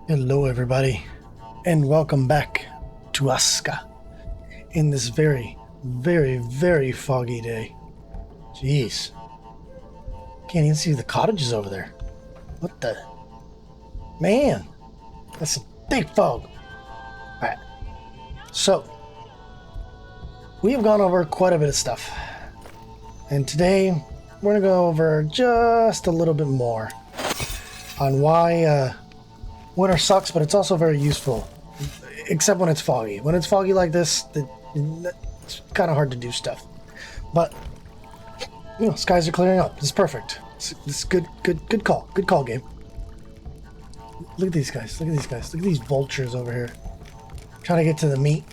Hello, everybody, and welcome back to Aska in this very, very, very foggy day. Jeez. Can't even see the cottages over there. What the? Man, that's a thick fog. Alright, so we have gone over quite a bit of stuff, and today we're going to go over just a little bit more on why winter sucks, but it's also very useful. Except when it's foggy. When it's foggy like this, it's kind of hard to do stuff. But, you know, skies are clearing up. It's perfect. It's good call. Good call, game. Look at these guys. Look at these guys. Look at these vultures over here. Trying to get to the meat.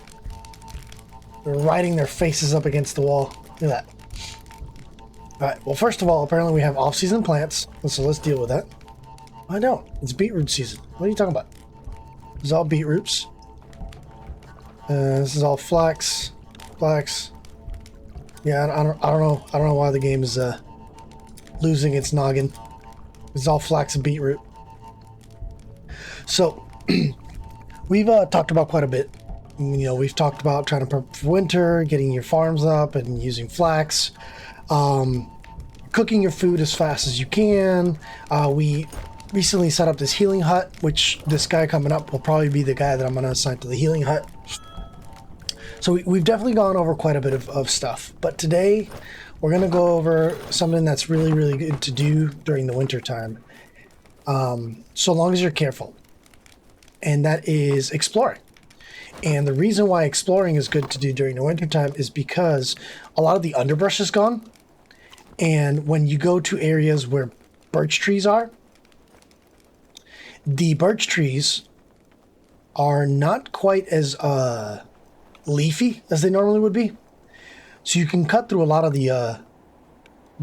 They're riding their faces up against the wall. Look at that. Alright, well, first of all, apparently we have off-season plants. So let's deal with that. I don't. It's beetroot season. What are you talking about? This is all beetroots. This is all flax. Yeah, I don't know. I don't know why the game is losing its noggin. It's all flax and beetroot. So we've talked about quite a bit. You know, we've talked about trying to prep for winter, getting your farms up, and using flax. Cooking your food as fast as you can. We recently set up this healing hut, which this guy coming up will probably be the guy that I'm going to assign to the healing hut. So we've definitely gone over quite a bit of stuff, but today we're going to go over something that's really, really good to do during the winter time, so long as you're careful, and that is exploring. And the reason why exploring is good to do during the winter time is because a lot of the underbrush is gone, and when you go to areas where birch trees are, the birch trees are not quite as leafy as they normally would be, so you can cut through a lot of the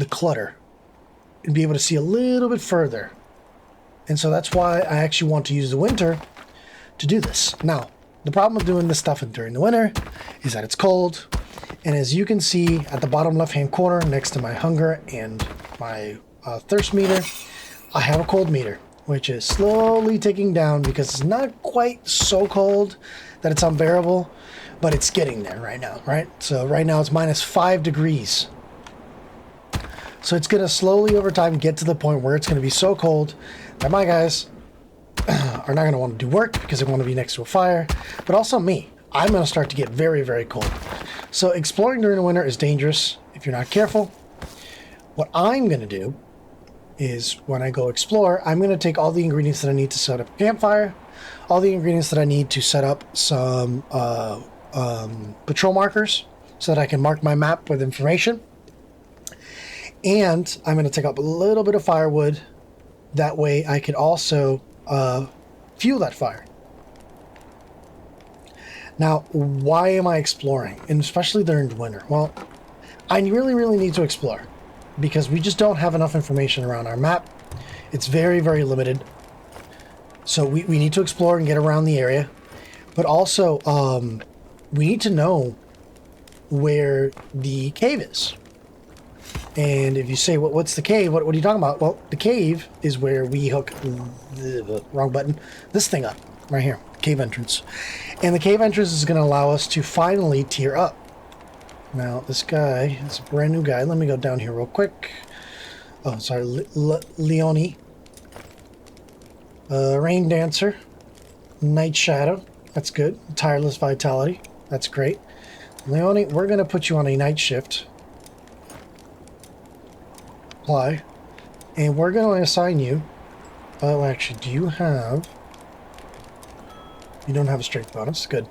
clutter and be able to see a little bit further. And so that's why I actually want to use the winter to do this. Now, the problem with doing this stuff during the winter is that it's cold, and as you can see at the bottom left hand corner next to my hunger and my thirst meter, I have a cold meter, which is slowly ticking down because it's not quite so cold that it's unbearable, but it's getting there right now, right? So right now it's -5 degrees. So it's going to slowly over time get to the point where it's going to be so cold that my guys are not going to want to do work because they want to be next to a fire, but also me. I'm going to start to get very, very cold. So exploring during the winter is dangerous if you're not careful. What I'm going to do is when I go explore, I'm going to take all the ingredients that I need to set up a campfire, all the ingredients that I need to set up some patrol markers so that I can mark my map with information. And I'm going to take up a little bit of firewood. That way I could also fuel that fire. Now, why am I exploring? And especially during winter? Well, I really, really need to explore because we just don't have enough information around our map. It's very, very limited. So we need to explore and get around the area. But also, we need to know where the cave is. And if you say, what's the cave? What are you talking about? Well, the cave is where we hook wrong button, this thing up right here, cave entrance. And the cave entrance is going to allow us to finally tier up. Now, this guy is a brand new guy. Let me go down here real quick. Oh, sorry, Leone. Rain Dancer. Night Shadow. That's good. Tireless Vitality. That's great. Leone, we're going to put you on a night shift. Apply. And we're going to assign you... Oh, actually, do you have... You don't have a strength bonus. Good.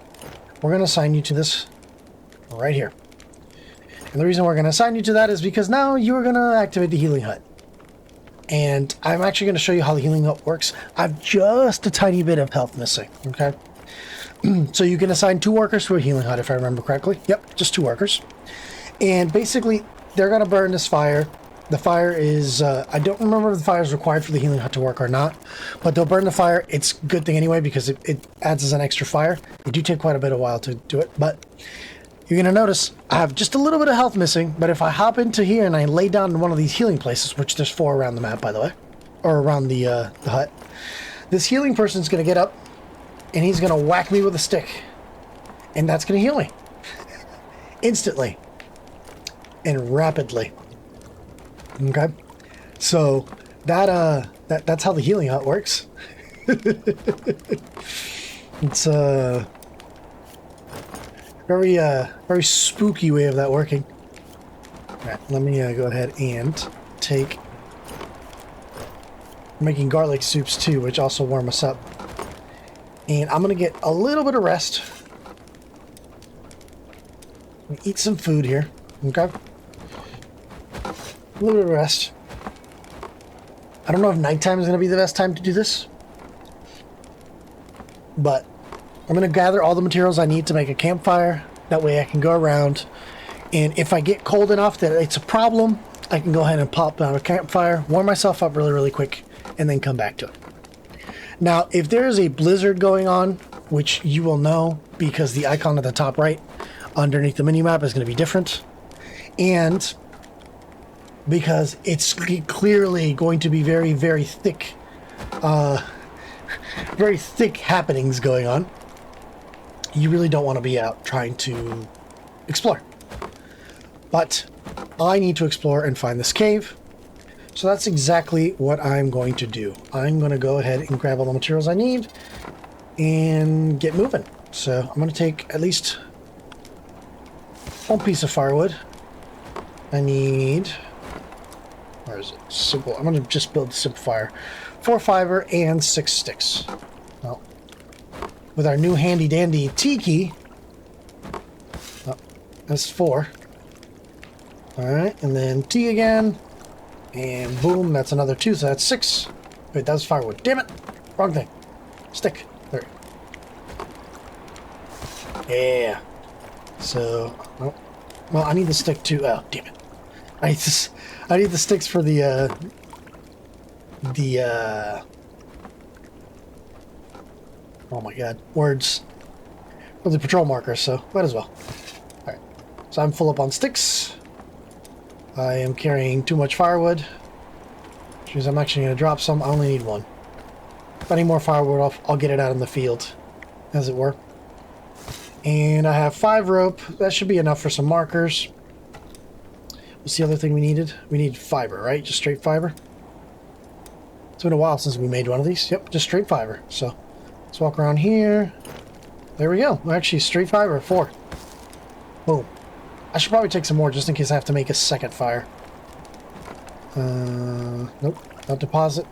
We're going to assign you to this right here. And the reason we're going to assign you to that is because now you're going to activate the healing hut. And I'm actually going to show you how the healing hut works. I've just a tiny bit of health missing, okay? So you can assign 2 workers to a healing hut, if I remember correctly. Yep, just 2 workers. And basically, they're going to burn this fire. The fire is, I don't remember if the fire is required for the healing hut to work or not, but they'll burn the fire. It's a good thing anyway because it adds as an extra fire. It do take quite a bit of while to do it, but you're going to notice I have just a little bit of health missing, but if I hop into here and I lay down in one of these healing places, which there's 4 around the map, by the way, or around the hut, This healing person's going to get up, and he's going to whack me with a stick. And that's going to heal me. Instantly. And rapidly. Okay? So, that's how the healing hut works. It's very spooky way of that working. Alright, let me go ahead and take... I'm making garlic soups too, which also warm us up. And I'm going to get a little bit of rest. Eat some food here. Okay? A little bit of rest. I don't know if nighttime is going to be the best time to do this. But I'm going to gather all the materials I need to make a campfire. That way I can go around. And if I get cold enough that it's a problem, I can go ahead and pop down a campfire, warm myself up really, really quick, and then come back to it. Now, if there is a blizzard going on, which you will know because the icon at the top right underneath the minimap is going to be different, and because it's clearly going to be very, very thick happenings going on, you really don't want to be out trying to explore. But I need to explore and find this cave. So that's exactly what I'm going to do. I'm going to go ahead and grab all the materials I need and get moving. So I'm going to take at least one piece of firewood. I need... Where is it? Simple. I'm going to just build a simple fire. 4 fiber and 6 sticks. Well, with our new handy dandy T key, oh, that's 4. Alright, and then T again. And boom, that's another 2, so that's 6. Wait, that was firewood. Damn it! Wrong thing. Stick. There. Yeah. So, oh, well, I need the stick too. Oh, damn it. I need the sticks for the oh my god, words. For the patrol marker, so might as well. Alright. So I'm full up on sticks. I am carrying too much firewood, which means I'm actually going to drop some. I only need 1. If I need more firewood, I'll get it out in the field, as it were. And I have 5 rope. That should be enough for some markers. What's the other thing we needed? We need fiber, right? Just straight fiber? It's been a while since we made one of these. Yep, just straight fiber. So let's walk around here. There we go. Actually, straight fiber, 4. Boom. I should probably take some more just in case I have to make a second fire. Nope, not deposit.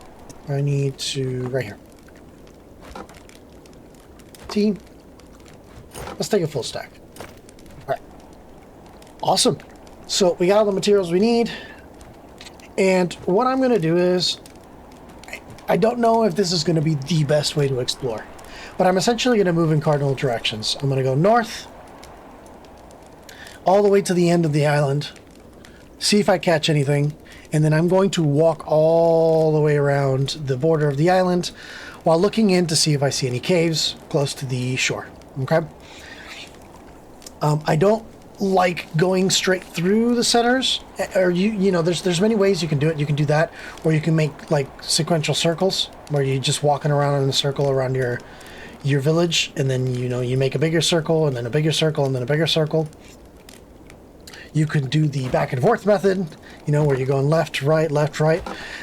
I need to... right here. Team. Let's take a full stack. Alright. Awesome. So we got all the materials we need. And what I'm going to do is... I don't know if this is going to be the best way to explore. But I'm essentially going to move in cardinal directions. I'm going to go north. All the way to the end of the island, see if I catch anything, and then I'm going to walk all the way around the border of the island while looking in to see if I see any caves close to the shore. Okay? I don't like going straight through the centers, or you know, there's many ways you can do it. You can do that, or you can make like sequential circles where you're just walking around in a circle around your village, and then you make a bigger circle, and then a bigger circle, and then a bigger circle. You can do the back and forth method, where you're going left, right.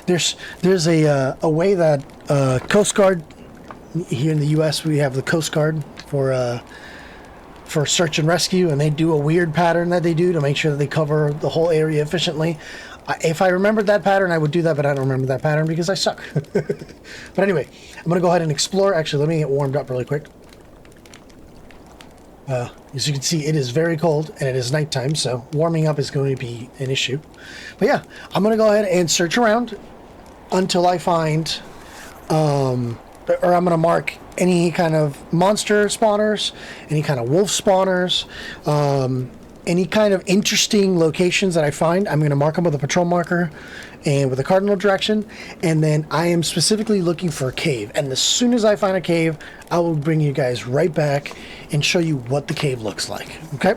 There's a way that Coast Guard here in the U.S. we have the Coast Guard for search and rescue, and they do a weird pattern that they do to make sure that they cover the whole area efficiently. If I remembered that pattern, I would do that, but I don't remember that pattern because I suck. But anyway, I'm gonna go ahead and explore. Actually, let me get warmed up really quick. As you can see, it is very cold, and it is nighttime, so warming up is going to be an issue. But yeah, I'm going to go ahead and search around until I find, or I'm going to mark any kind of monster spawners, any kind of wolf spawners, any kind of interesting locations that I find. I'm going to mark them with a patrol marker and with a cardinal direction, and then I am specifically looking for a cave. And as soon as I find a cave, I will bring you guys right back and show you what the cave looks like. Okay?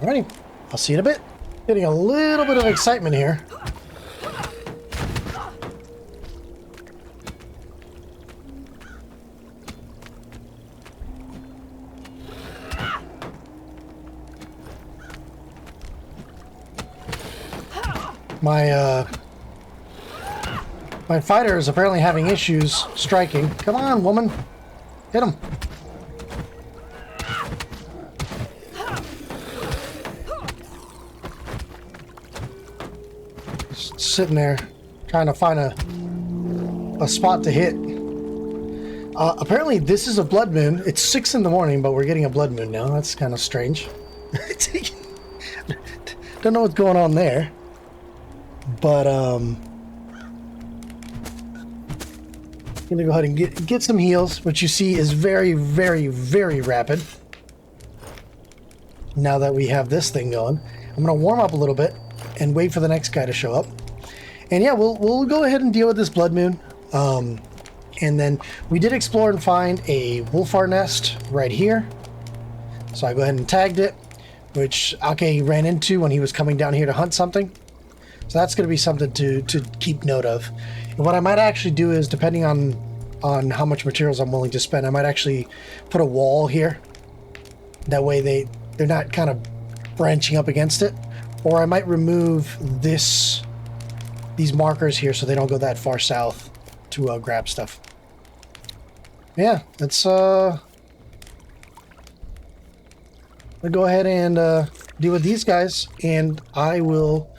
Alrighty. I'll see you in a bit. Getting a little bit of excitement here. My my fighter is apparently having issues striking. Come on, woman. Hit him. Just sitting there trying to find a spot to hit. Apparently this is a blood moon. It's 6 in the morning, but we're getting a blood moon now. That's kind of strange. Don't know what's going on there. But, gonna go ahead and get some heals, which you see is very, very, very rapid. Now that we have this thing going. I'm gonna warm up a little bit and wait for the next guy to show up. And yeah, we'll go ahead and deal with this blood moon. And then we did explore and find a Wolfar nest right here. So I go ahead and tagged it, which Ake ran into when he was coming down here to hunt something. So that's going to be something to keep note of. And what I might actually do is, depending on how much materials I'm willing to spend, I might actually put a wall here. That way they're not kind of branching up against it. Or I might remove these markers here so they don't go that far south to grab stuff. Yeah, let's go ahead and deal with these guys, and I will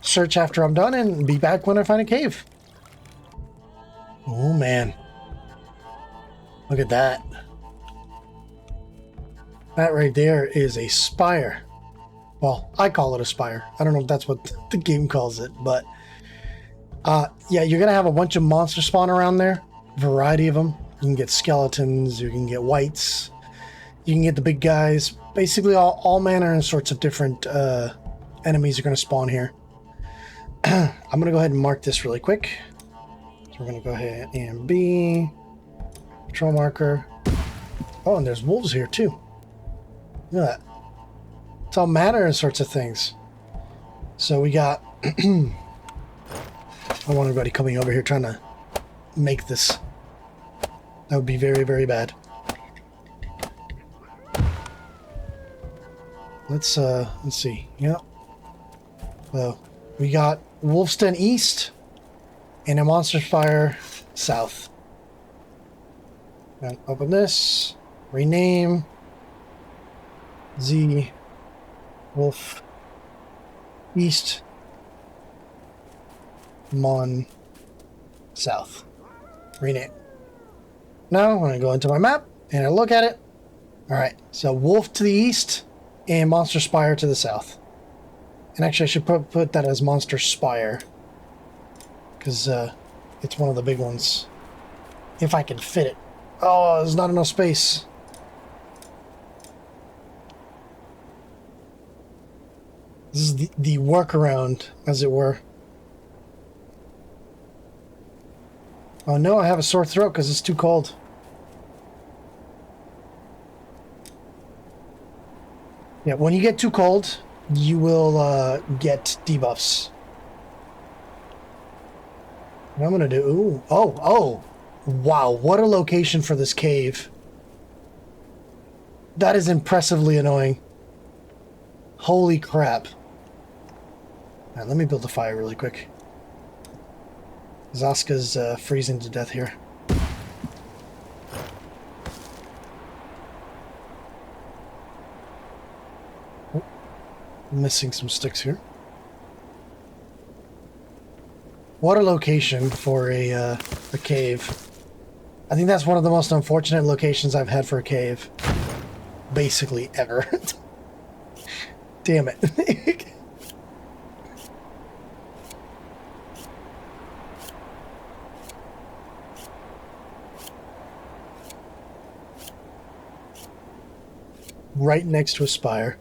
search after I'm done and be back when I find a cave. Oh man, look at that. That right there is a spire. Well, I call it a spire. I don't know if that's what the game calls it, but yeah, you're gonna have a bunch of monsters spawn around there. Variety of them. You can get skeletons, you can get whites, you can get the big guys. Basically all manner and sorts of different enemies are gonna spawn here. I'm gonna go ahead and mark this really quick. So we're gonna go ahead and B, patrol marker. Oh, and there's wolves here too. Look at that. It's all manner and sorts of things. So we got I don't want anybody coming over here trying to make this. That would be very, very bad. Let's see. Yep. Well, we got Wolfsten East and a Monster Spire South. And open this. Rename. Z. Wolf. East. Mon. South. Rename. Now I'm going to go into my map and I look at it. Alright, so Wolf to the east and Monster Spire to the south. And actually I should put that as Monster Spire, because it's one of the big ones. If I can fit it. Oh, there's not enough space. This is the workaround, as it were. Oh no, I have a sore throat because it's too cold. Yeah, when you get too cold, you will get debuffs. What I'm gonna do? Ooh, oh, wow! What a location for this cave. That is impressively annoying. Holy crap! Alright, let me build a fire really quick. Zaska's freezing to death here. Oh, missing some sticks here. What a location for a cave. I think that's one of the most unfortunate locations I've had for a cave. Basically, ever. Damn it. Right next to a spire.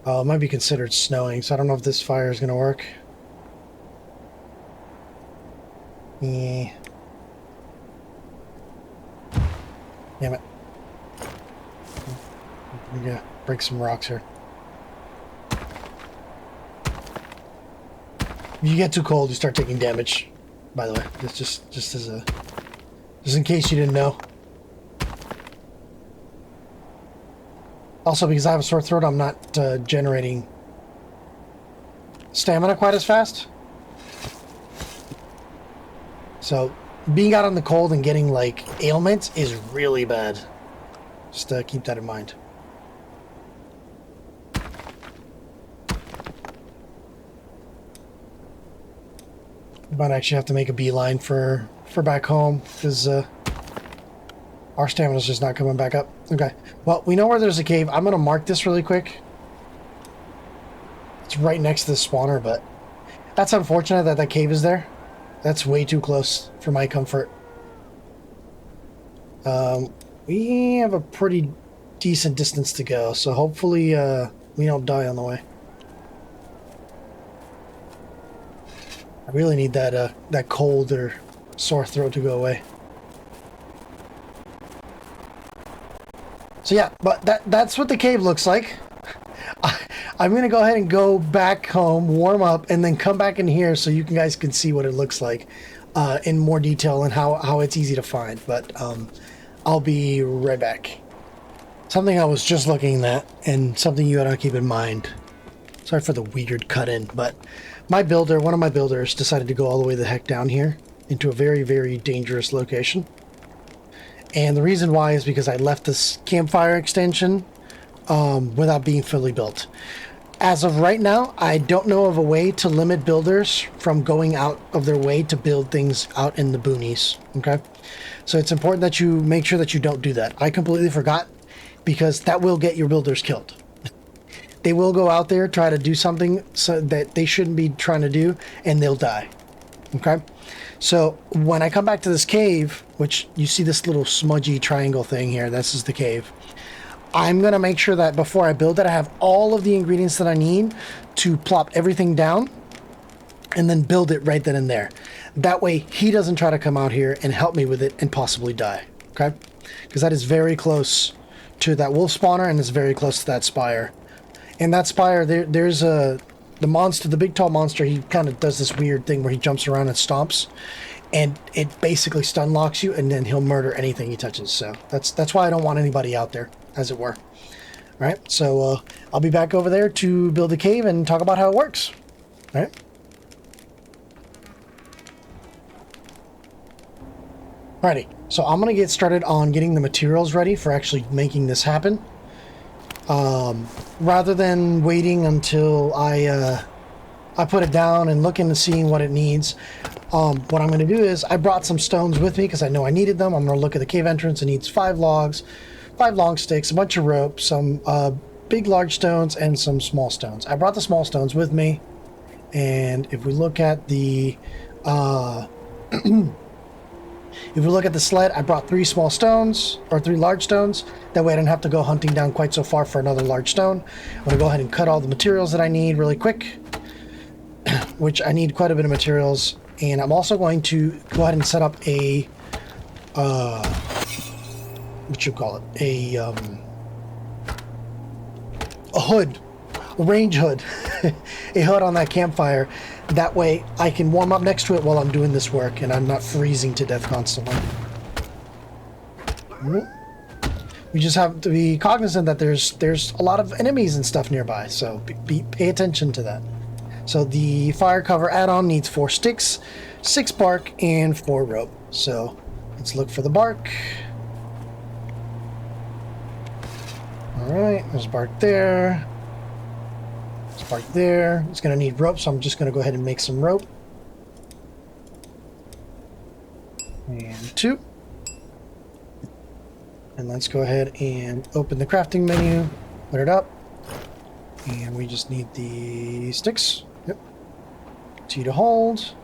Oh, it might be considered snowing, so I don't know if this fire is going to work. Yeah. Damn it. I'm gonna break some rocks here. If you get too cold, you start taking damage. By the way, it's just as a, just in case you didn't know. Also, because I have a sore throat, I'm not generating stamina quite as fast. So being out in the cold and getting like ailments is really bad. Just keep that in mind. Might actually have to make a beeline for back home because our stamina's just not coming back up. Okay, well, we know where there's a cave. I'm gonna mark this really quick. It's right next to the spawner, but that's unfortunate that that cave is there. That's way too close for my comfort. We have a pretty decent distance to go, so hopefully we don't die on the way. I really need that that cold or sore throat to go away. So yeah, but that's what the cave looks like. I'm gonna go ahead and go back home, warm up, and then come back in here so you guys can see what it looks like in more detail and how it's easy to find. But I'll be right back. Something I was just looking at, and something you gotta keep in mind. Sorry for the weird cut in, but my builder, one of my builders, decided to go all the way the heck down here into a very, very dangerous location. And the reason why is because I left this campfire extension without being fully built. As of right now, I don't know of a way to limit builders from going out of their way to build things out in the boonies, okay? So it's important that you make sure that you don't do that. I completely forgot because that will get your builders killed. They will go out there, try to do something so that they shouldn't be trying to do, and they'll die. Okay? So when I come back to this cave, which you see this little smudgy triangle thing here, this is the cave. I'm going to make sure that before I build it, I have all of the ingredients that I need to plop everything down and then build it right then and there. That way he doesn't try to come out here and help me with it and possibly die. Okay? Because that is very close to that wolf spawner and it's very close to that spire. And that spire, there's the monster, the big tall monster, he kind of does this weird thing where he jumps around and stomps. And it basically stun locks you and then he'll murder anything he touches. So that's why I don't want anybody out there, as it were. Alright, so I'll be back over there to build the cave and talk about how it works. Alright. Alrighty, so I'm going to get started on getting the materials ready for actually making this happen. Rather than waiting until I put it down and look into seeing what it needs, what I'm going to do is I brought some stones with me because I know I needed them. I'm going to look at the cave entrance. It needs 5 logs, 5 long sticks, a bunch of rope, some big large stones, and some small stones. I brought the small stones with me, and if we look at the if we look at the sled, I brought 3 small stones, or 3 large stones. That way I don't have to go hunting down quite so far for another large stone. I'm going to go ahead and cut all the materials that I need really quick, which I need quite a bit of materials. And I'm also going to go ahead and set up a, what you call it, a hood, a range hood, a hood on that campfire. That way I can warm up next to it while I'm doing this work and I'm not freezing to death constantly. We just have to be cognizant that there's a lot of enemies and stuff nearby, so pay attention to that. So the fire cover add-on needs 4 sticks, 6 bark, and 4 rope. So let's look for the bark. Alright, there's bark there. There's bark there. It's going to need rope, so I'm just going to go ahead and make some rope. And 2. And let's go ahead and open the crafting menu, put it up. And we just need the sticks. Yep. T to hold.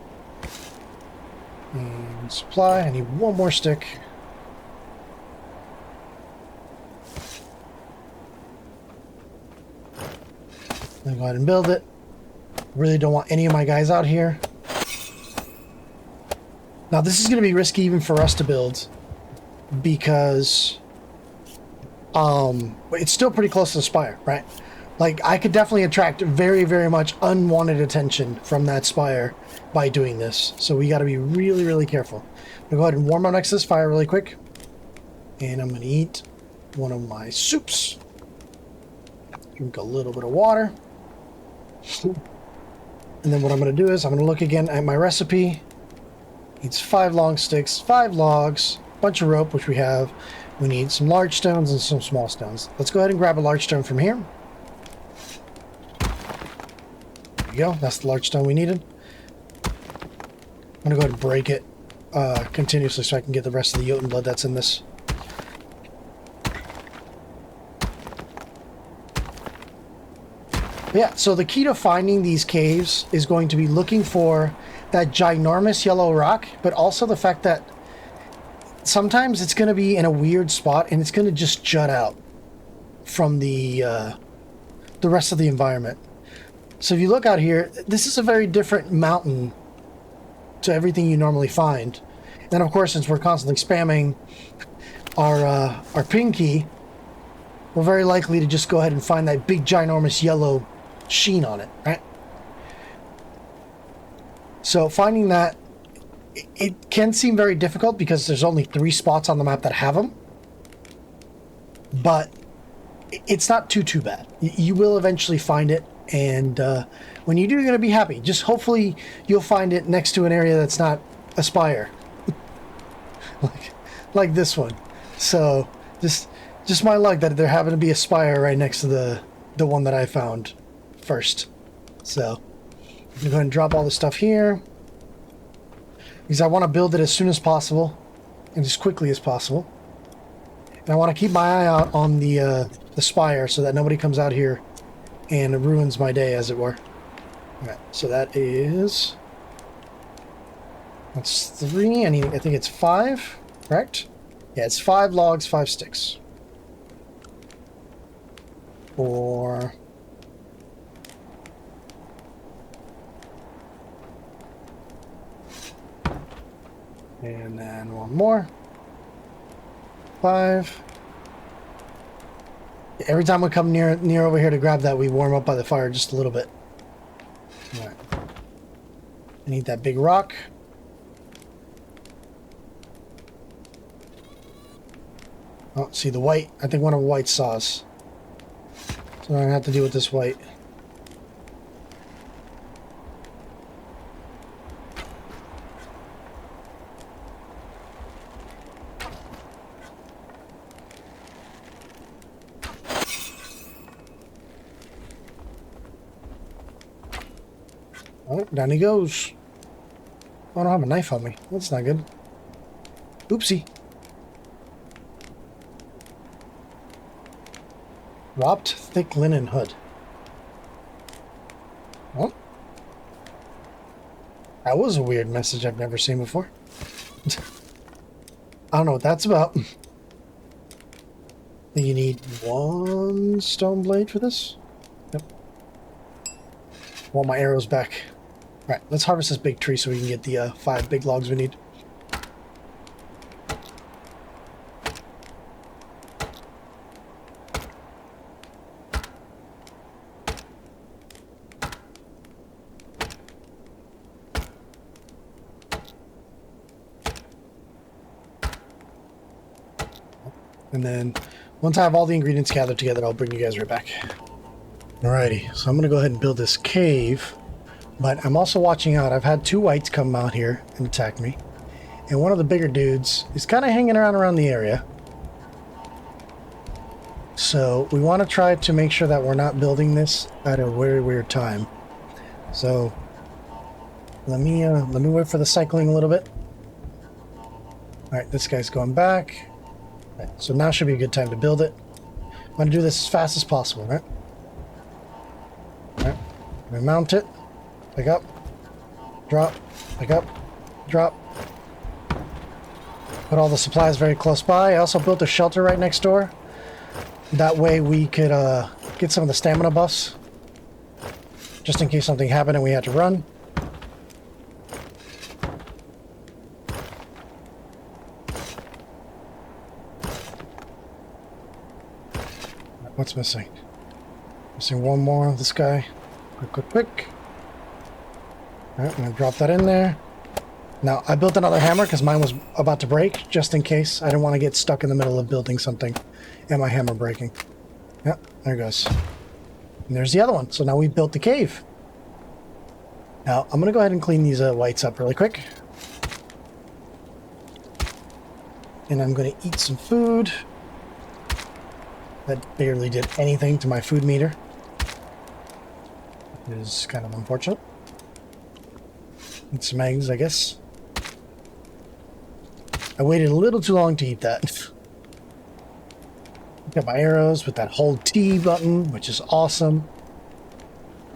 And supply. I need 1 more stick. Then go ahead and build it. Really don't want any of my guys out here. Now this is going to be risky even for us to build, because it's still pretty close to the spire, right? Like, I could definitely attract very, very much unwanted attention from that spire by doing this. So we got to be really, really careful. I'm going to go ahead and warm up next to this fire really quick. And I'm going to eat one of my soups. Drink a little bit of water. And then what I'm going to do is I'm going to look again at my recipe. Needs 5 long sticks, 5 logs, bunch of rope, which we have. We need some large stones and some small stones. Let's go ahead and grab a large stone from here. There you go. That's the large stone we needed. I'm going to go ahead and break it continuously so I can get the rest of the Jotun blood that's in this. Yeah, so the key to finding these caves is going to be looking for that ginormous yellow rock, but also the fact that sometimes it's going to be in a weird spot and it's going to just jut out from the rest of the environment. So if you look out here, this is a very different mountain to everything you normally find. And of course, since we're constantly spamming our ping key, we're very likely to just go ahead and find that big ginormous yellow sheen on it, right? So finding that, it can seem very difficult because there's only 3 spots on the map that have them, but it's not too bad. You will eventually find it, and when you do, you're going to be happy. Just hopefully you'll find it next to an area that's not a spire, like this one. So just my luck that there happened to be a spire right next to the one that I found first. So I'm going to go ahead and drop all this stuff here because I want to build it as soon as possible and as quickly as possible. And I want to keep my eye out on the spire so that nobody comes out here and ruins my day, as it were. Alright, so that's 3. I think it's 5, correct? Yeah, it's 5 logs, 5 sticks. 4. And then 1 more. 5. Every time we come near over here to grab that, we warm up by the fire just a little bit. Alright. I need that big rock. Oh, see the white? I think one of the white saw us. So I'm gonna have to deal with this white. Oh, down he goes. Oh, I don't have a knife on me. That's not good. Oopsie. Wrapped thick linen hood. Oh. That was a weird message I've never seen before. I don't know what that's about. I think you need 1 stone blade for this. Yep. Want my arrows back. Alright, let's harvest this big tree so we can get the 5 big logs we need. And then once I have all the ingredients gathered together, I'll bring you guys right back. Alrighty, so I'm going to go ahead and build this cave. But I'm also watching out. I've had 2 whites come out here and attack me. And one of the bigger dudes is kind of hanging around the area. So we want to try to make sure that we're not building this at a very weird time. So let me wait for the cycling a little bit. Alright, this guy's going back. Right, so now should be a good time to build it. I'm going to do this as fast as possible, right? Alright, I'm going to mount it. Pick up, drop, pick up, drop. Put all the supplies very close by. I also built a shelter right next door. That way we could get some of the stamina buffs. Just in case something happened and we had to run. What's missing? Missing 1 more of this guy. Quick. Alright, I'm going to drop that in there. Now, I built another hammer because mine was about to break, just in case. I didn't want to get stuck in the middle of building something and my hammer breaking. Yep, there it goes. And there's the other one. So now we built the cave. Now, I'm going to go ahead and clean these whites up really quick. And I'm going to eat some food. That barely did anything to my food meter. It is kind of unfortunate. Eat some eggs, I guess. I waited a little too long to eat that. Got my arrows with that hold T button, which is awesome.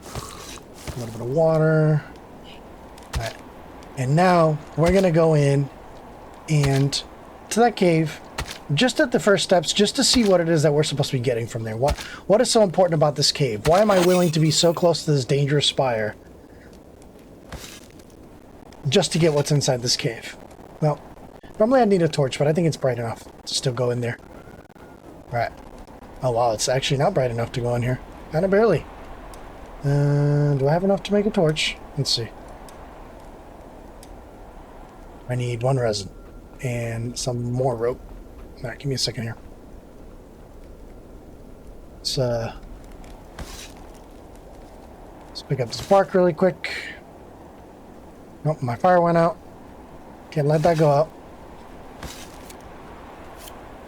A little bit of water. All right. And now we're going to go in and to that cave, just at the first steps, just to see what it is that we're supposed to be getting from there. What is so important about this cave? Why am I willing to be so close to this dangerous spire just to get what's inside this cave? Well, normally I'd need a torch, but I think it's bright enough to still go in there. All right. Oh, wow, it's actually not bright enough to go in here. Kind of barely. Do I have enough to make a torch? Let's see. I need 1 resin and some more rope. All right, give me a second here. Let's pick up this bark really quick. Nope, my fire went out. Can't let that go out.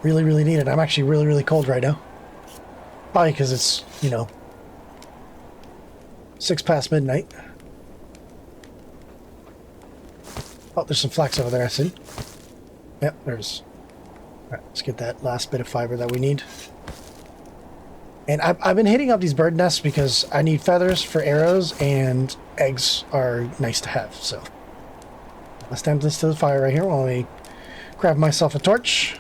Really, really need it. I'm actually really, really cold right now. Probably because it's, 6 past midnight. Oh, there's some flax over there, I see. Yep, there's... Alright, let's get that last bit of fiber that we need. And I've been hitting up these bird nests because I need feathers for arrows, and eggs are nice to have, so... Let's stamp this to the fire right here while I grab myself a torch.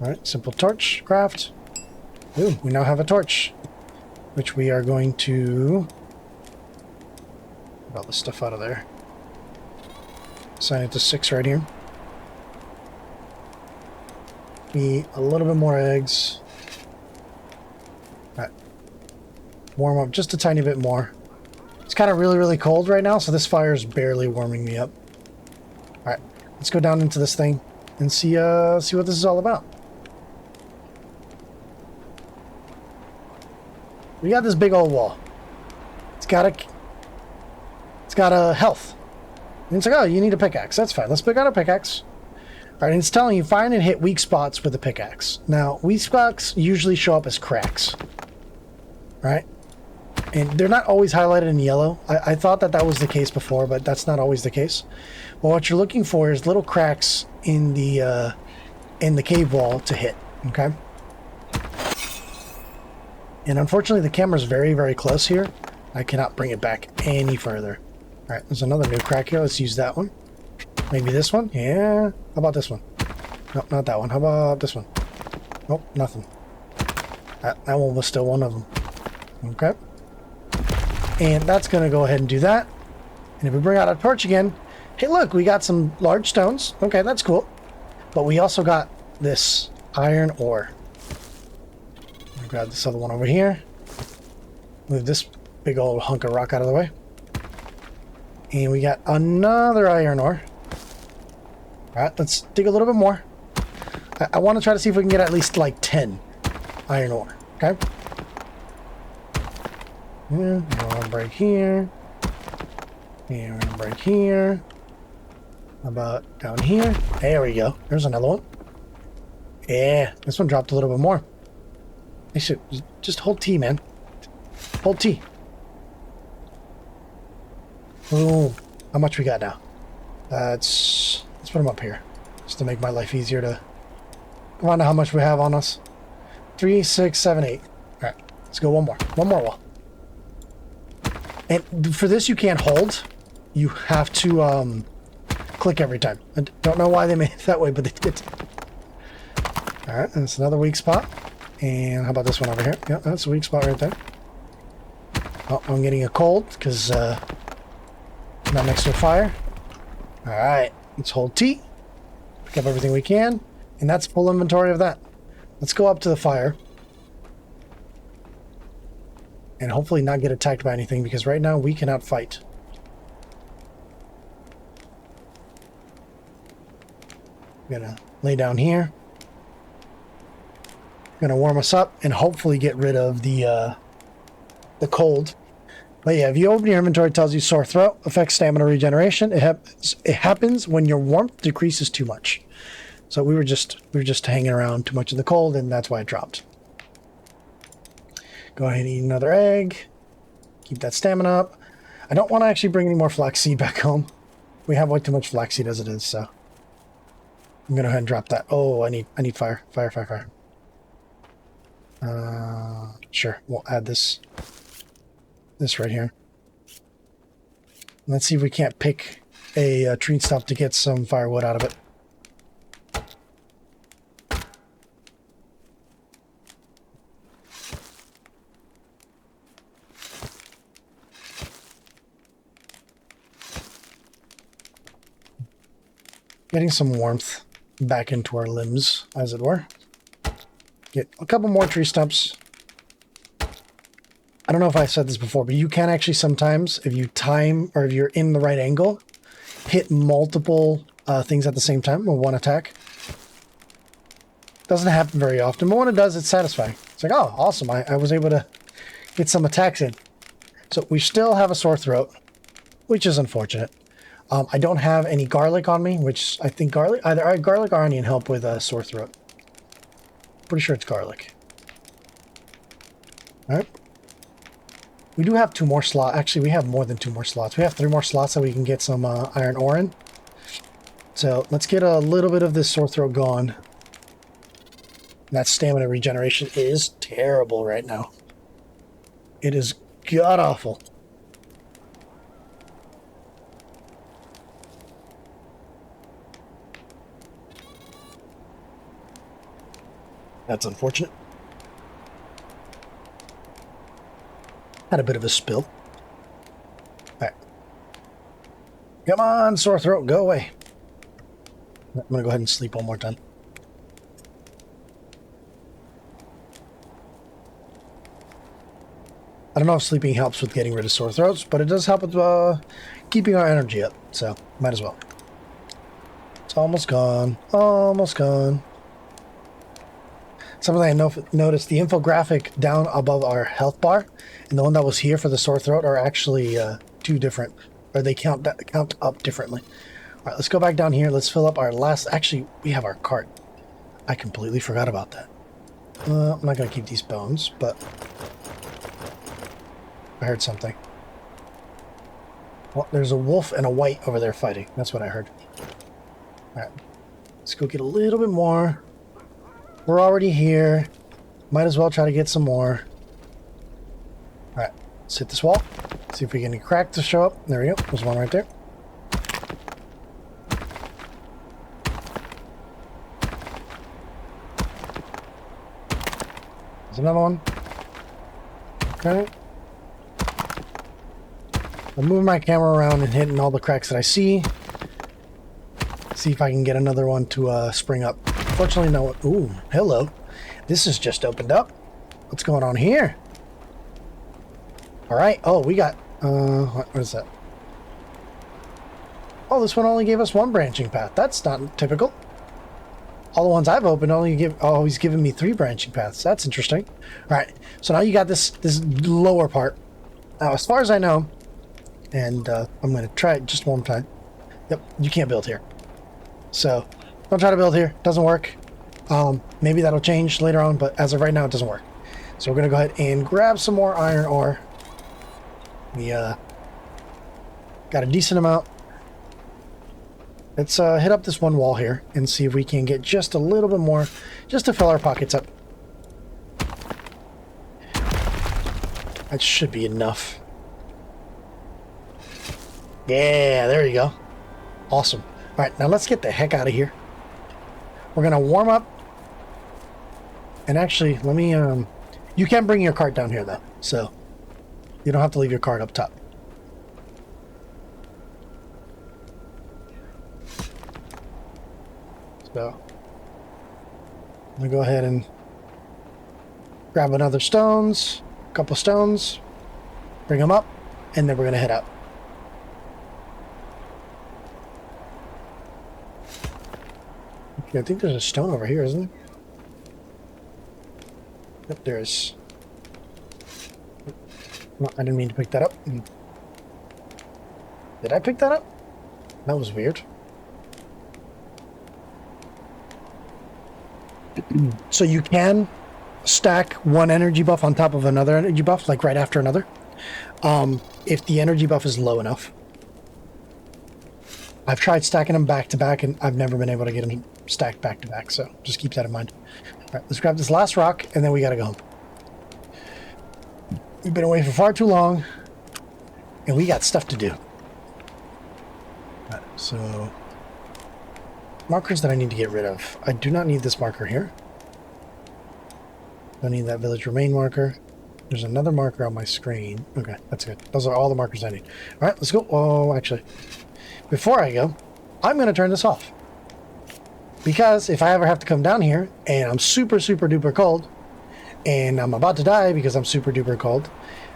Alright, simple torch, craft. Ooh, we now have a torch, which we are going to... Get all the stuff out of there. Assign it to 6 right here. Need a little bit more eggs. Alright. Warm up just a tiny bit more. It's kind of really, really cold right now, so this fire is barely warming me up. Alright, let's go down into this thing and see what this is all about. We got this big old wall. It's got a health. And it's like, oh, you need a pickaxe. That's fine. Let's pick out a pickaxe. All right, and it's telling you find and hit weak spots with a pickaxe. Now, weak spots usually show up as cracks, right? And they're not always highlighted in yellow. I thought that was the case before, but that's not always the case. Well, what you're looking for is little cracks in the cave wall to hit. Okay. And unfortunately, the camera's very, very close here. I cannot bring it back any further. All right, there's another new crack here. Let's use that one. Maybe this one? Yeah. How about this one? Nope, not that one. How about this one? Nope, nothing. That one was still one of them. Okay. And that's going to go ahead and do that. And if we bring out our torch again, hey, look, we got some large stones. Okay, that's cool. But we also got this iron ore. Grab this other one over here. Move this big old hunk of rock out of the way. And we got another iron ore. Alright, let's dig a little bit more. I want to try to see if we can get at least like 10 iron ore. Okay? Yeah, we're going to break here. And we're going to break here. How about down here? There we go. There's another one. Yeah, this one dropped a little bit more. I should just hold T, man. Hold T. Boom. How much we got now? Let's put them up here, just to make my life easier to find out how much we have on us. 3, 6, 7, 8. All right, let's go one more. One more wall. And for this, you can't hold. You have to click every time. I don't know why they made it that way, but they did. All right, and it's another weak spot. And how about this one over here? Yeah, that's a weak spot right there. Oh, I'm getting a cold because I'm not next to a fire. All right, let's hold T. Pick up everything we can. And that's full inventory of that. Let's go up to the fire. And hopefully not get attacked by anything because right now we cannot fight. Gotta lay down here. Gonna warm us up and hopefully get rid of the cold. But yeah, if you open your inventory, it tells you sore throat affects stamina regeneration. It happens when your warmth decreases too much. So we were just hanging around too much in the cold, and that's why it dropped. Go ahead and eat another egg. Keep that stamina up. I don't want to actually bring any more flaxseed back home. We have way too much flaxseed as it is, so I'm gonna go ahead and drop that. Oh, I need fire. Sure, we'll add this right here. Let's see if we can't pick a tree stump to get some firewood out of it. Getting some warmth back into our limbs, as it were. Get a couple more tree stumps. I don't know if I said this before, but you can actually sometimes, if you time or if you're in the right angle, hit multiple things at the same time with one attack. Doesn't happen very often, but when it does, it's satisfying. It's like, oh, awesome, I was able to get some attacks in. So we still have a sore throat, which is unfortunate. I don't have any garlic on me, which I think either garlic or onion help with a sore throat. Pretty sure it's garlic. All right. We do have 2 more slots. Actually, we have more than 2 more slots. We have 3 more slots that we can get some iron ore in. So let's get a little bit of this sore throat gone. That stamina regeneration is terrible right now. It is god-awful. That's unfortunate. Had a bit of a spill. Alright. Come on, sore throat, go away. I'm gonna go ahead and sleep one more time. I don't know if sleeping helps with getting rid of sore throats, but it does help with keeping our energy up, so might as well. It's almost gone. Almost gone. Something I noticed, the infographic down above our health bar and the one that was here for the sore throat are actually 2 different, or they count up differently. All right, let's go back down here. Let's fill up our last. Actually, we have our cart. I completely forgot about that. I'm not gonna keep these bones, but I heard something. Well, there's a wolf and a white over there fighting. That's what I heard. All right, let's go get a little bit more. We're already here. Might as well try to get some more. Alright, let's hit this wall. See if we get any crack to show up. There we go. There's one right there. There's another one. Okay. I'm moving my camera around and hitting all the cracks that I see. See if I can get another one to spring up. Fortunately, no. Ooh, hello. This has just opened up. What's going on here? All right. Oh, we got. What is that? Oh, this one only gave us 1 branching path. That's not typical. All the ones I've opened always giving me 3 branching paths. That's interesting. All right. So now you got this lower part. Now, as far as I know, and I'm going to try it just one time. Yep, you can't build here. So don't try to build here. Doesn't work. Maybe that'll change later on, but as of right now, it doesn't work. So we're going to go ahead and grab some more iron ore. We got a decent amount. Let's hit up this one wall here and see if we can get just a little bit more, just to fill our pockets up. That should be enough. Yeah, there you go. Awesome. All right, now let's get the heck out of here. We're going to warm up. And actually, let me... you can bring your cart down here, though. So, you don't have to leave your cart up top. So, I'm going to go ahead and grab a couple stones, bring them up, and then we're going to head out. Okay, I think there's a stone over here, isn't there? Yep, there is. No, I didn't mean to pick that up. Did I pick that up? That was weird. So you can stack one energy buff on top of another energy buff, like right after another, if the energy buff is low enough. I've tried stacking them back to back, and I've never been able to get them stacked back to back, so just keep that in mind. All right, let's grab this last rock, and then we gotta go home. We've been away for far too long, and we got stuff to do. All right, so markers that I need to get rid of. I do not need this marker here. Don't need that village remain marker. There's another marker on my screen. Okay, that's good. Those are all the markers I need. All right, let's go. Oh, actually, before I go, I'm going to turn this off. Because if I ever have to come down here and I'm super, super duper cold and I'm about to die because I'm super duper cold,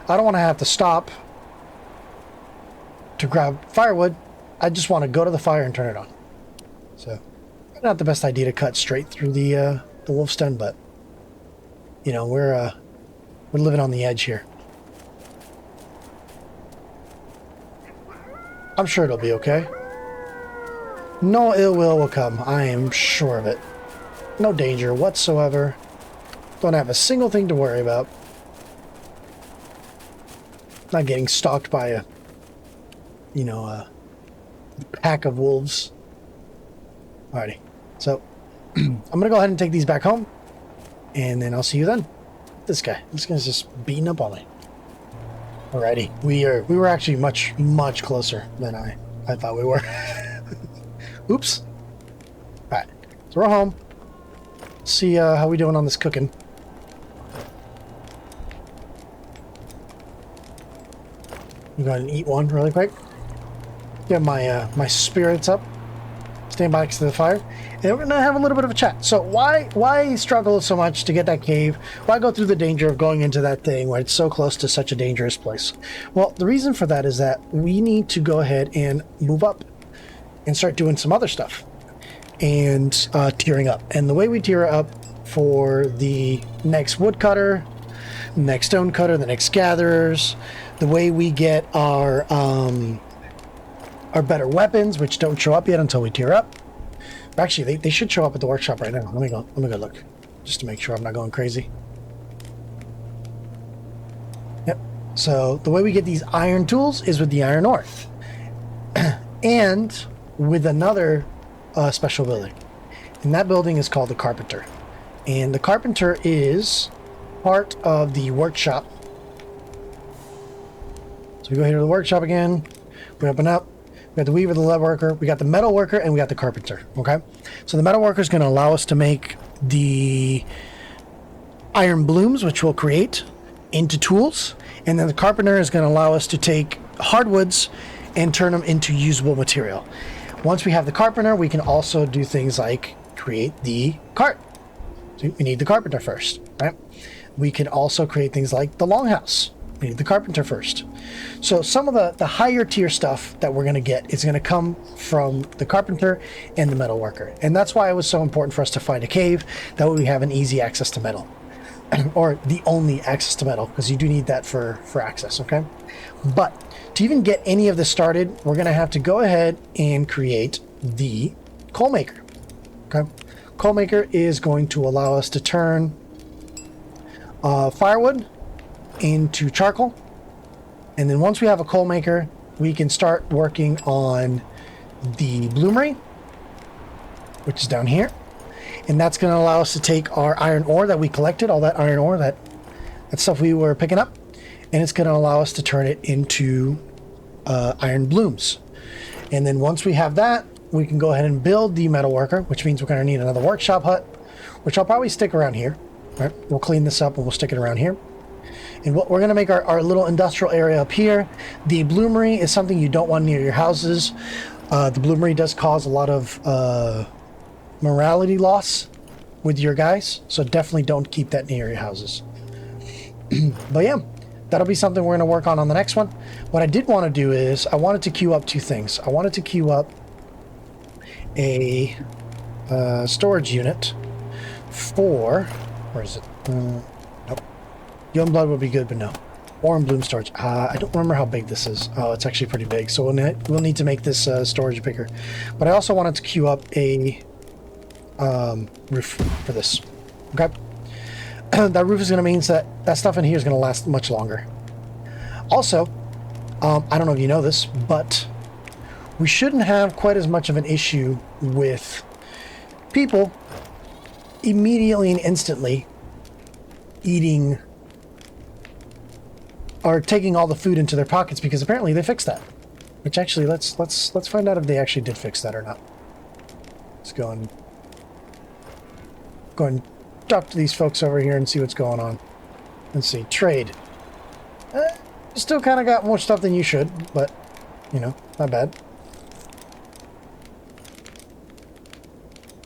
I don't want to have to stop to grab firewood. I just want to go to the fire and turn it on. So, not the best idea to cut straight through the wolf's den, but you know, we're living on the edge here. I'm sure it'll be okay. No ill will come. I am sure of it. No danger whatsoever. Don't have a single thing to worry about. Not getting stalked by a pack of wolves. Alrighty. So, I'm going to go ahead and take these back home. And then I'll see you then. This guy's just beating up on me. Alrighty. We were actually much, much closer than I thought we were. Oops. Alright. So we're home. See how we doing on this cooking. I'm going to eat one really quick. Get my spirits up. Stand by next to the fire. And we're going to have a little bit of a chat. So why struggle so much to get that cave? Why go through the danger of going into that thing when it's so close to such a dangerous place? Well, the reason for that is that we need to go ahead and move up and start doing some other stuff. And tiering up. And the way we tier up for the next woodcutter, next stonecutter, the next gatherers, the way we get our better weapons, which don't show up yet until we tier up. Actually, they should show up at the workshop right now. Let me go look, just to make sure I'm not going crazy. Yep. So the way we get these iron tools is with the iron ore, and with another special building, and that building is called the Carpenter, and the Carpenter is part of the workshop. So we go here to the workshop again. We open up. We got the weaver, the lead worker, we got the metal worker, and we got the carpenter. Okay, so the metal worker is going to allow us to make the iron blooms, which we'll create into tools, and then the carpenter is going to allow us to take hardwoods and turn them into usable material. Once we have the carpenter, we can also do things like create the cart. So we need the carpenter first, right? We can also create things like the longhouse. We need the carpenter first. So some of the higher tier stuff that we're going to get is going to come from the carpenter and the metal worker. And that's why it was so important for us to find a cave. That way we have an easy access to metal. Or the only access to metal, because you do need that for access, okay? But to even get any of this started, we're going to have to go ahead and create the coal maker. Okay? Coal maker is going to allow us to turn firewood into charcoal, and then once we have a coal maker, we can start working on the bloomery, which is down here, and that's going to allow us to take our iron ore that we collected, all that iron ore, that stuff we were picking up, and it's going to allow us to turn it into iron blooms. And then once we have that, we can go ahead and build the metal worker, which means we're going to need another workshop hut, which I'll probably stick around here. Right? We'll clean this up and we'll stick it around here. And we're going to make our little industrial area up here. The bloomery is something you don't want near your houses. The bloomery does cause a lot of morality loss with your guys, so definitely don't keep that near your houses. But yeah, that'll be something we're going to work on the next one. What I did want to do is I wanted to queue up two things. I wanted to queue up a storage unit for... Where is it? Nope. Young blood would be good, but no. Ore and bloom storage. I don't remember how big this is. Oh, it's actually pretty big. So we'll need to make this storage bigger. But I also wanted to queue up a roof for this. Okay. That roof is going to mean that stuff in here is going to last much longer. Also, I don't know if you know this, but we shouldn't have quite as much of an issue with people immediately and instantly eating or taking all the food into their pockets, because apparently they fixed that. Which actually, let's find out if they actually did fix that or not. Let's go and talk to these folks over here and see what's going on. Let's see, trade. Still kind of got more stuff than you should, but you know, not bad.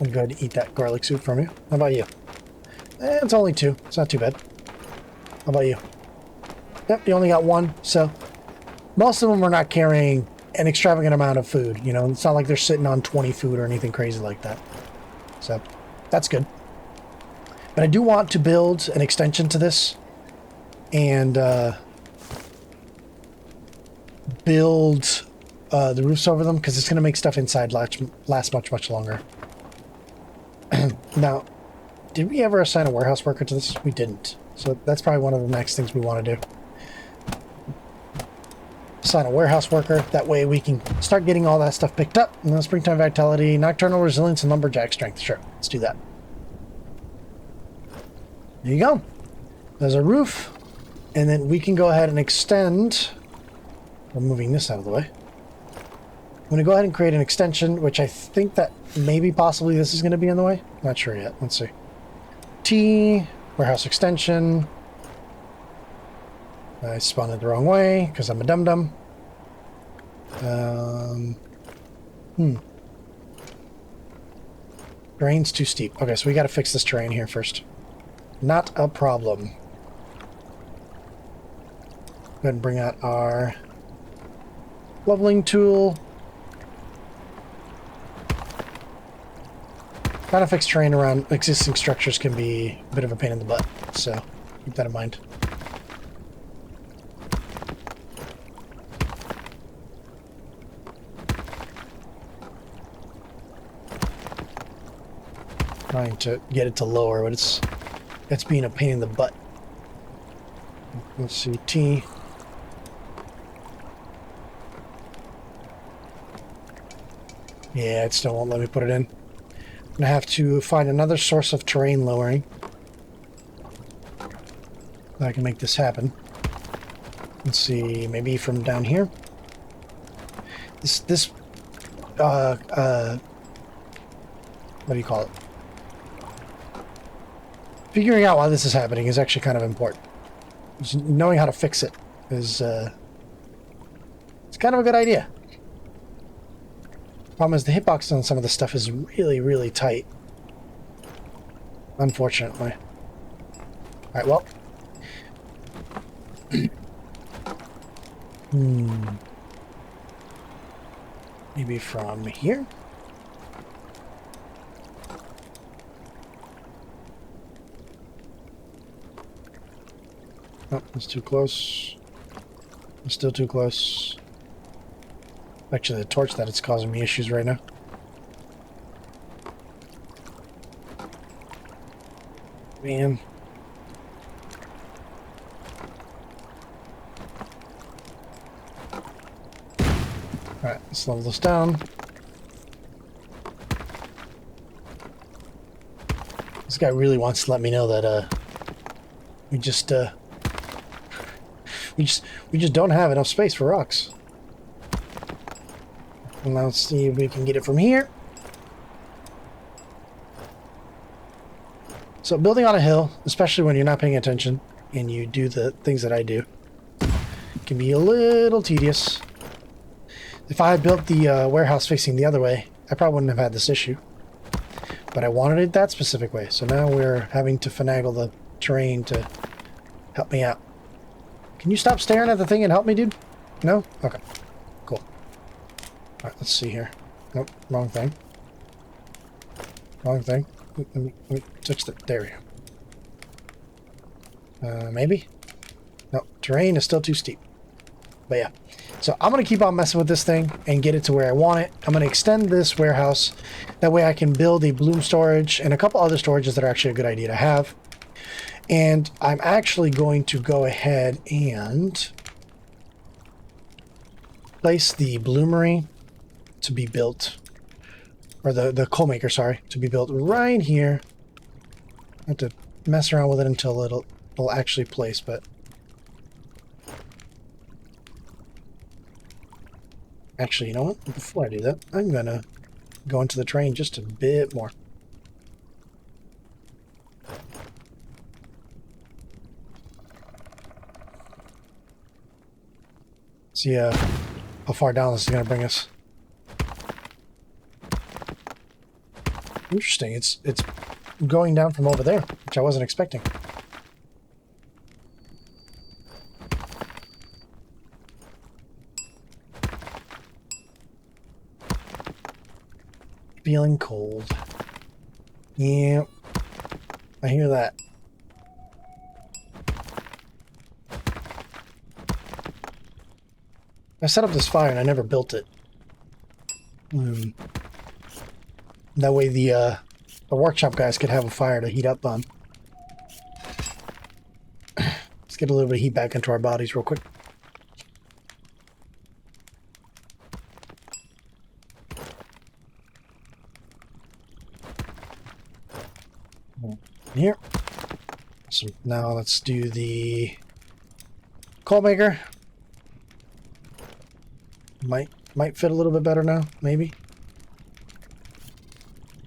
I'm going to eat that garlic soup from you. How about you? It's only 2. It's not too bad. How about you? Yep, you only got 1. So most of them are not carrying an extravagant amount of food. You know, it's not like they're sitting on 20 food or anything crazy like that. So that's good. But I do want to build an extension to this and build the roofs over them, because it's going to make stuff inside last much longer. Now, did we ever assign a warehouse worker to this? We didn't. So that's probably one of the next things we want to do. Assign a warehouse worker. That way we can start getting all that stuff picked up. And then springtime vitality, nocturnal resilience, and lumberjack strength. Sure, let's do that. There you go. There's a roof. And then we can go ahead and extend. I'm moving this out of the way. I'm going to go ahead and create an extension, which I think that maybe possibly this is going to be in the way. Not sure yet. Let's see. T, warehouse extension. I spawned it the wrong way because I'm a dum-dum. Terrain's too steep. Okay, so we got to fix this terrain here first. Not a problem. Go ahead and bring out our leveling tool. Trying to fix terrain around existing structures can be a bit of a pain in the butt, so keep that in mind. Trying to get it to lower, but it's being a pain in the butt. Let's see, T. Yeah, it still won't let me put it in. I'm gonna have to find another source of terrain lowering. So I can make this happen. Let's see, maybe from down here. This what do you call it? Figuring out why this is happening is actually kind of important. Just knowing how to fix it is it's kind of a good idea. Problem is the hitbox on some of the stuff is really, really tight. Unfortunately. Alright, well. Maybe from here? Oh, it's too close. It's still too close. Actually, the torch that it's causing me issues right now. Man. Alright, let's level this down. This guy really wants to let me know that we just don't have enough space for rocks. And now let's see if we can get it from here. So building on a hill, especially when you're not paying attention and you do the things that I do, can be a little tedious. If I had built the warehouse facing the other way, I probably wouldn't have had this issue. But I wanted it that specific way, so now we're having to finagle the terrain to help me out. Can you stop staring at the thing and help me, dude? No? Okay. Cool. Alright, let's see here. Nope, wrong thing. Wrong thing. Let me touch the... There we go. Maybe? No, terrain is still too steep. But yeah. So I'm going to keep on messing with this thing and get it to where I want it. I'm going to extend this warehouse. That way I can build a bloom storage and a couple other storages that are actually a good idea to have. And I'm actually going to go ahead and place the bloomery to be built, or the coal maker, sorry, to be built right here. I have to mess around with it until it'll actually place, but actually, you know what? Before I do that, I'm gonna go into the terrain just a bit more. See how far down this is gonna bring us. Interesting. It's going down from over there, which I wasn't expecting. Feeling cold. Yeah, I hear that. I set up this fire and I never built it. That way the workshop guys could have a fire to heat up on. Let's get a little bit of heat back into our bodies real quick. Here. So now let's do the coal maker. Might fit a little bit better now, maybe.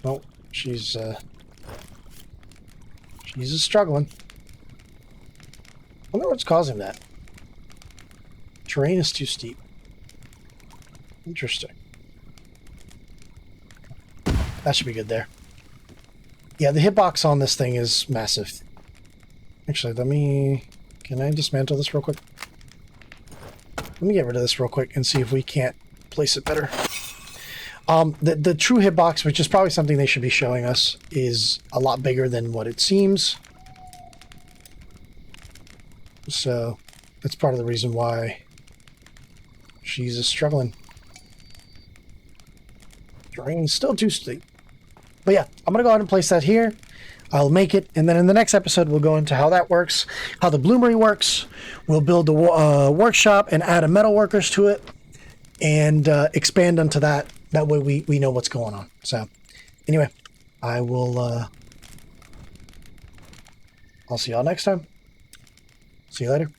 Oh, she's struggling. I wonder what's causing that. Terrain is too steep. Interesting. That should be good there. Yeah, the hitbox on this thing is massive. Actually, can I dismantle this real quick? Let me get rid of this real quick and see if we can't place it better. The true hitbox, which is probably something they should be showing us, is a lot bigger than what it seems. So that's part of the reason why she's struggling. Terrain's still too steep. But yeah, I'm going to go ahead and place that here. I'll make it, and then in the next episode we'll go into how that works, how the bloomery works. We'll build the workshop and add a metal workers to it, and expand onto that. That way we know what's going on. So anyway, I'll see y'all next time. See you later.